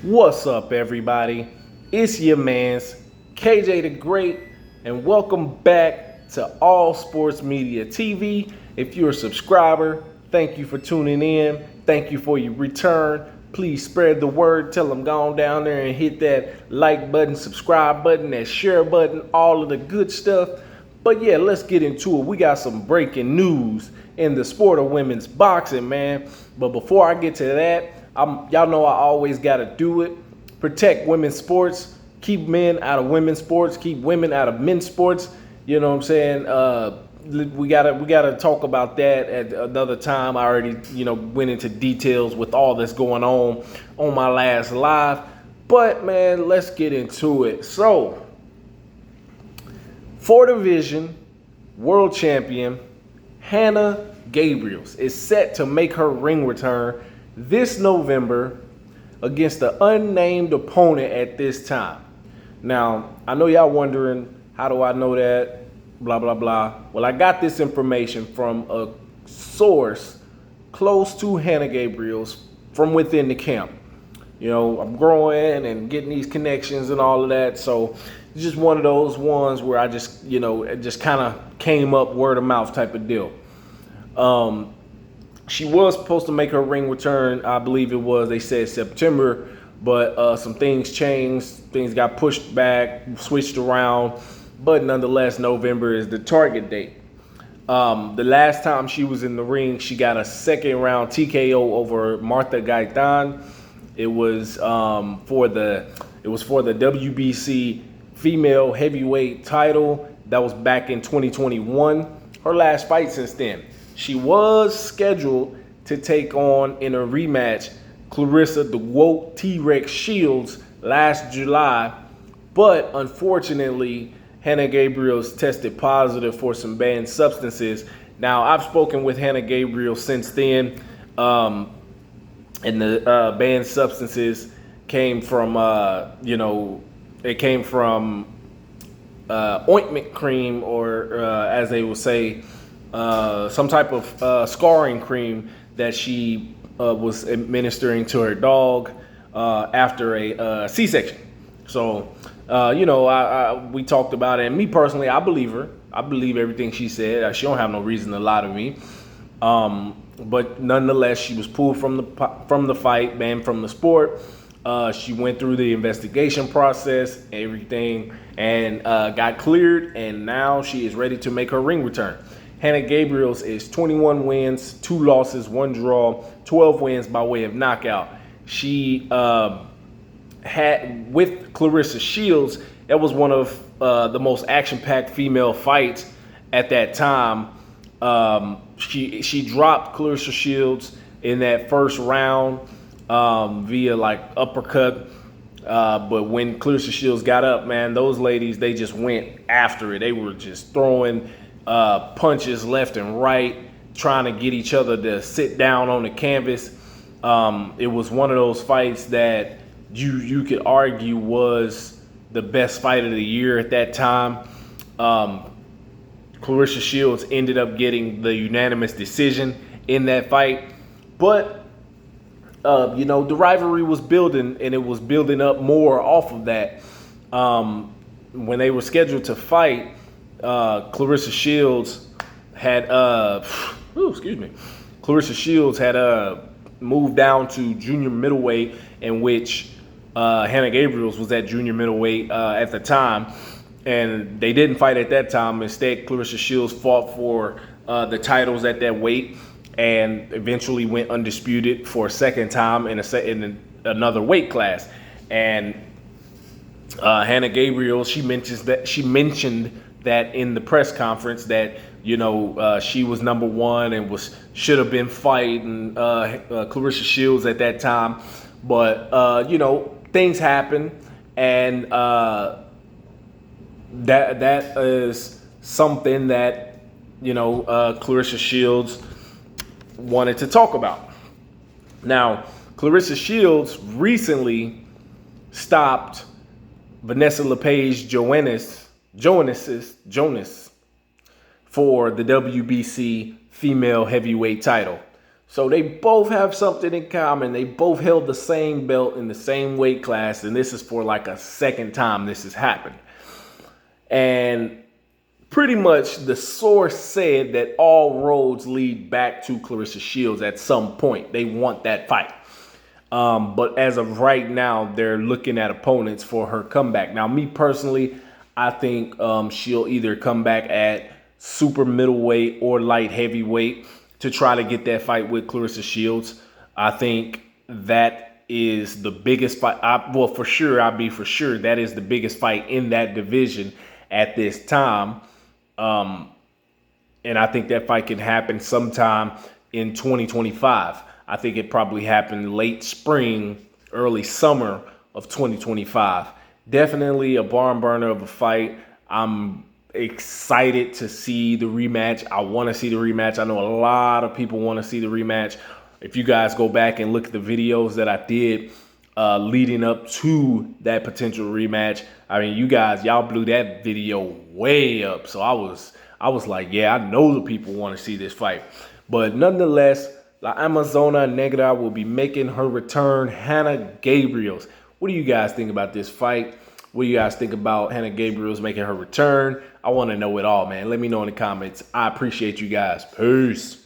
What's up, everybody? It's your man's KJ the Great, and welcome back to All Sports Media TV. If you're a subscriber, thank you for tuning in. Thank you for your return. Please spread the word. Tell them go on down there and hit that like button, subscribe button, that share button, all of the good stuff. But yeah, let's get into it. We got some breaking news in the sport of women's boxing, man. But before I get to that, y'all know I always gotta do it. Protect women's sports. Keep men out of women's sports. Keep women out of men's sports. You know what I'm saying? We gotta talk about that at another time. I already went into details with all that's going on my last live. But man, let's get into it. So, 4 division world champion Hanna Gabriels is set to make her ring return this November against the unnamed opponent at this time. Now, I know y'all wondering, how do I know that? Blah, blah, blah. Well, I got this information from a source close to Hanna Gabriels from within the camp. You know, I'm growing and getting these connections and all of that. So it's just one of those ones where I just, it just kind of came up word of mouth type of deal. She was supposed to make her ring return, I believe it was, they said September, but some things changed. Things got pushed back, switched around, but nonetheless, November is the target date. The last time she was in the ring, she got a second round TKO over Martha Gaitan. It was for the WBC female heavyweight title. That was back in 2021. Her last fight since then. She was scheduled to take on in a rematch Clarissa the Woke T-Rex Shields last July, but unfortunately, Hanna Gabriels tested positive for some banned substances. Now, I've spoken with Hanna Gabriels since then, and the banned substances came from, it came from ointment cream, or as they will say, some type of scarring cream that she was administering to her dog after a C-section. So, we talked about it. And me personally, I believe her. I believe everything she said. She don't have no reason to lie to me. But nonetheless, she was pulled from the fight, banned from the sport. She went through the investigation process, everything, and got cleared. And now she is ready to make her ring return. Hanna Gabriels is 21 wins, 2 losses, 1 draw, 12 wins by way of knockout. She had, with Clarissa Shields, that was one of the most action-packed female fights at that time. She dropped Clarissa Shields in that first round via like uppercut. But when Clarissa Shields got up, man, those ladies, they just went after it. They were just throwing punches left and right, trying to get each other to sit down on the canvas. It was one of those fights that you could argue was the best fight of the year at that time. Clarissa Shields ended up getting the unanimous decision in that fight. But, the rivalry was building, and it was building up more off of that. When they were scheduled to fight, Clarissa Shields had Clarissa Shields had moved down to junior middleweight, in which Hanna Gabriels was at junior middleweight at the time, and they didn't fight at that time. Instead, Clarissa Shields fought for the titles at that weight, and eventually went undisputed for a second time in another weight class. And Hanna Gabriels, she mentioned that in the press conference that she was number 1 and should have been fighting Clarissa Shields at that time, but things happen, and that is something that Clarissa Shields wanted to talk about. Now, Clarissa Shields recently stopped Vanessa LePage Jonas for the WBC female heavyweight title. So they both have something in common. They both held the same belt in the same weight class, and this is for like a second time this has happened. And pretty much the source said that all roads lead back to Clarissa Shields at some point. They want that fight. But as of right now, they're looking at opponents for her comeback. Now, me personally, I think she'll either come back at super middleweight or light heavyweight to try to get that fight with Clarissa Shields. I think that is the biggest fight. Well, for sure, that is the biggest fight in that division at this time. And I think that fight can happen sometime in 2025. I think it probably happened late spring, early summer of 2025. Definitely a barn burner of a fight. I'm excited to see the rematch. I want to see the rematch. I know a lot of people want to see the rematch. If you guys go back and look at the videos that I did leading up to that potential rematch, I mean, y'all blew that video way up. So I was like, yeah, I know the people want to see this fight. But nonetheless, La Amazona Negra will be making her return. Hanna Gabriels. What do you guys think about this fight? What do you guys think about Hanna Gabriels making her return? I want to know it all, man. Let me know in the comments. I appreciate you guys. Peace.